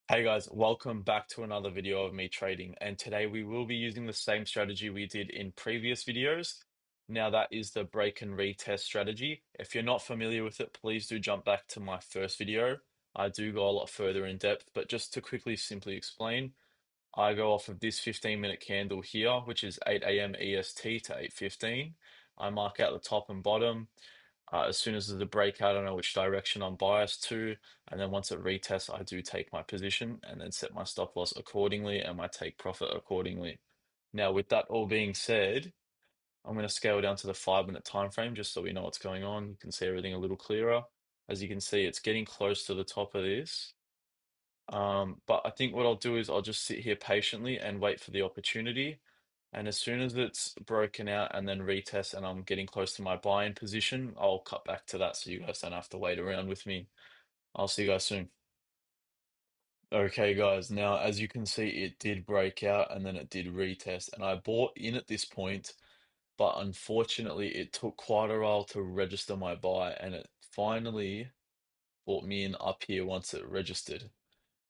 Hey guys, welcome back to another video of me trading. And today we will be using the same strategy we did in previous videos. Now that is the break and retest strategy. If you're not familiar with it, please do jump back to my first video. I do go a lot further in depth, but just to quickly simply explain, I go off of this 15-minute candle here, which is 8 a.m. EST to 8:15. I mark out the top and bottom. As soon as there's a breakout, I know which direction I'm biased to. And then once it retests, I do take my position and then set my stop loss accordingly and my take profit accordingly. Now, with that all being said, I'm going to scale down to the 5-minute time frame just so we know what's going on. You can see everything a little clearer. As you can see, it's getting close to the top of this. But I think what I'll do is I'll just sit here patiently and wait for the opportunity. And as soon as it's broken out and then retest and I'm getting close to my buy-in position, I'll cut back to that so you guys don't have to wait around with me. I'll see you guys soon. Okay, guys, now as you can see, it did break out and then it did retest. And I bought in at this point, but unfortunately, it took quite a while to register my buy and it finally brought me in up here once it registered.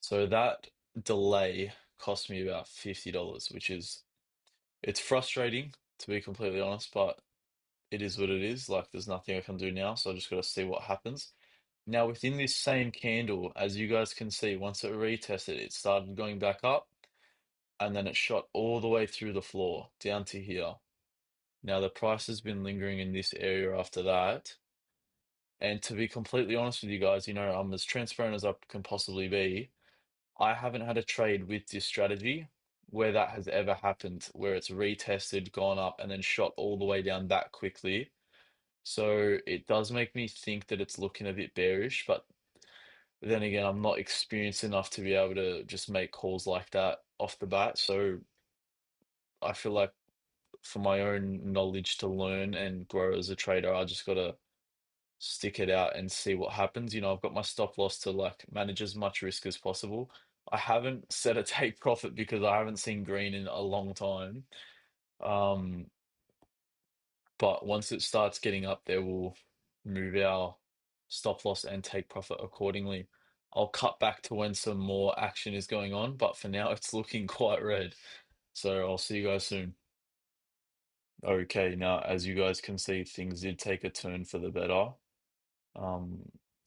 So that delay cost me about $50, which is it's frustrating to be completely honest, but it is what it is. Like there's nothing I can do now, so I just got to see what happens. Now within this same candle, as you guys can see, once it retested, it started going back up and then it shot all the way through the floor down to here. Now the price has been lingering in this area after that. And to be completely honest with you guys, I'm as transparent as I can possibly be. I haven't had a trade with this strategy where that has ever happened, where it's retested, gone up, and then shot all the way down that quickly. So it does make me think that it's looking a bit bearish, but then again, I'm not experienced enough to be able to just make calls like that off the bat. So I feel like for my own knowledge to learn and grow as a trader, I just gotta stick it out and see what happens. I've got my stop loss to like manage as much risk as possible. I haven't set a take profit because I haven't seen green in a long time. Um, but once it starts getting up there, we'll move our stop loss and take profit accordingly. I'll cut back to when some more action is going on, but for now it's looking quite red. So I'll see you guys soon. Okay, now as you guys can see, things did take a turn for the better. Um,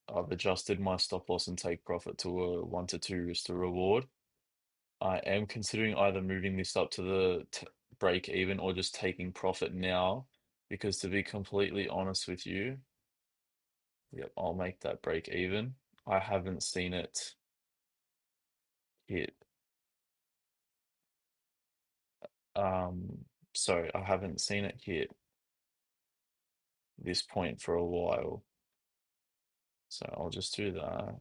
I've adjusted my stop loss and take profit to a 1 to 2 risk to reward. I am considering either moving this up to the t break even or just taking profit now, because to be completely honest with you, yep, I'll make that break even. I haven't seen it hit. Sorry, I haven't seen it hit this point for a while, so I'll just do that.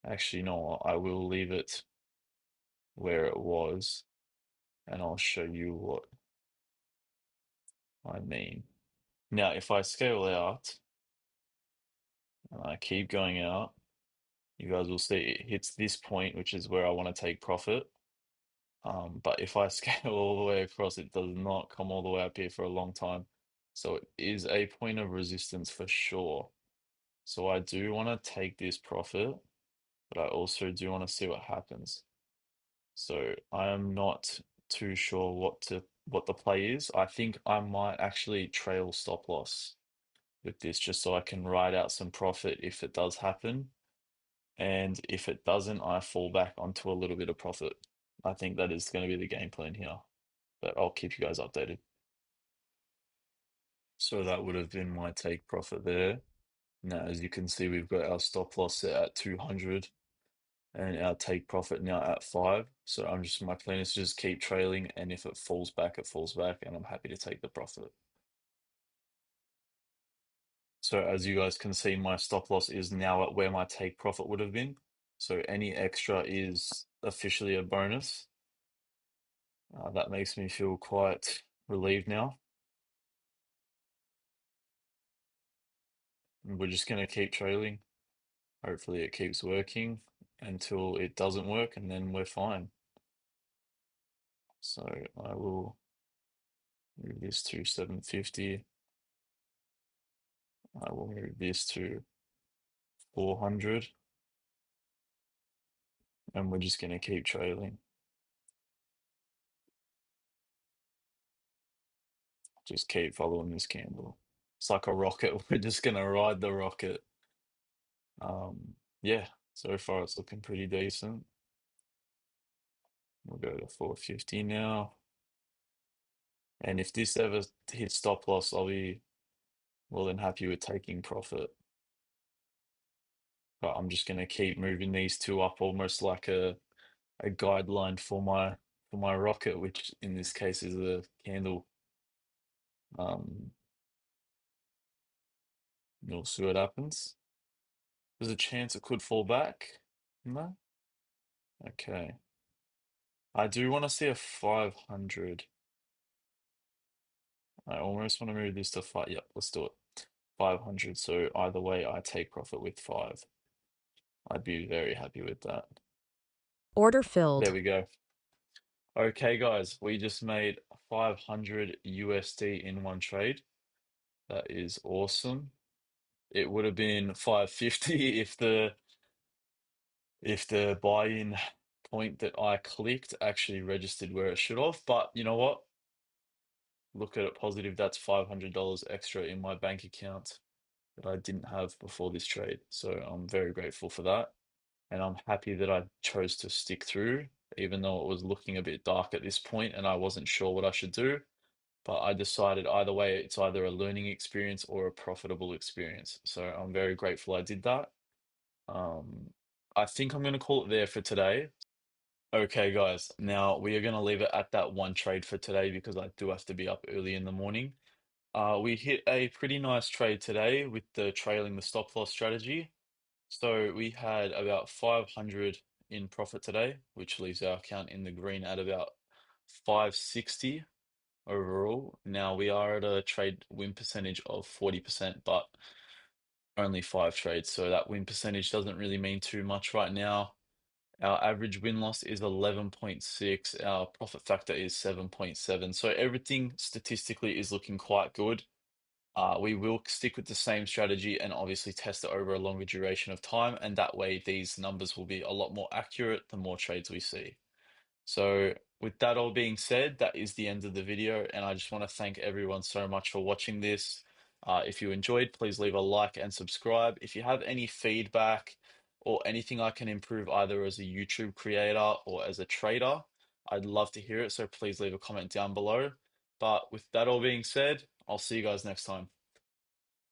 Actually, no, I will leave it where it was, and I'll show you what I mean. Now, if I scale out and I keep going out, you guys will see it hits this point, which is where I want to take profit. But if I scale all the way across, it does not come all the way up here for a long time. So it is a point of resistance for sure. So I do want to take this profit, but I also do want to see what happens. So I am not too sure what the play is. I think I might actually trail stop loss with this just so I can ride out some profit if it does happen. And if it doesn't, I fall back onto a little bit of profit. I think that is going to be the game plan here, but I'll keep you guys updated. So that would have been my take profit there. Now, as you can see, we've got our stop loss set at 200 and our take profit now at 5. So my plan is to just keep trailing, and if it falls back, it falls back, and I'm happy to take the profit. So as you guys can see, my stop loss is now at where my take profit would have been. So any extra is officially a bonus. That makes me feel quite relieved now. And we're just going to keep trailing. Hopefully it keeps working until it doesn't work, and then we're fine. So I will move this to 750. I will move this to 400. And we're just going to keep trailing. Just keep following this candle. It's like a rocket. We're just going to ride the rocket. Yeah, so far it's looking pretty decent. We'll go to 450 now. And if this ever hits stop loss, I'll be more than happy with taking profit. But I'm just going to keep moving these two up almost like a guideline for my rocket, which in this case is a candle. We'll see what happens. There's a chance it could fall back. No? Okay. I do want to see a 500. I almost want to move this to 5. Yep, let's do it. 500. So either way, I take profit with 5. I'd be very happy with that. Order There filled. we go. Okay, guys, we just made 500 USD in one trade. That is awesome. It would have been 550 if the buy-in point that I clicked actually registered where it should have. But you know what? Look at it positive. That's $500 extra in my bank account that I didn't have before this trade. So I'm very grateful for that. And I'm happy that I chose to stick through, even though it was looking a bit dark at this point and I wasn't sure what I should do. But I decided either way, it's either a learning experience or a profitable experience. So I'm very grateful I did that. I think I'm going to call it there for today. Okay, guys, now we are going to leave it at that one trade for today because I do have to be up early in the morning. We hit a pretty nice trade today with the trailing the stop loss strategy. So we had about 500 in profit today, which leaves our account in the green at about 560 overall. Now we are at a trade win percentage of 40%, but only 5 trades. So that win percentage doesn't really mean too much right now. Our average win-loss is 11.6. Our profit factor is 7.7. So everything statistically is looking quite good. We will stick with the same strategy and obviously test it over a longer duration of time. And that way, these numbers will be a lot more accurate the more trades we see. So, with that all being said, that is the end of the video. And I just want to thank everyone so much for watching this. If you enjoyed, please leave a like and subscribe. If you have any feedback or anything I can improve either as a YouTube creator or as a trader, I'd love to hear it. So please leave a comment down below. But with that all being said, I'll see you guys next time.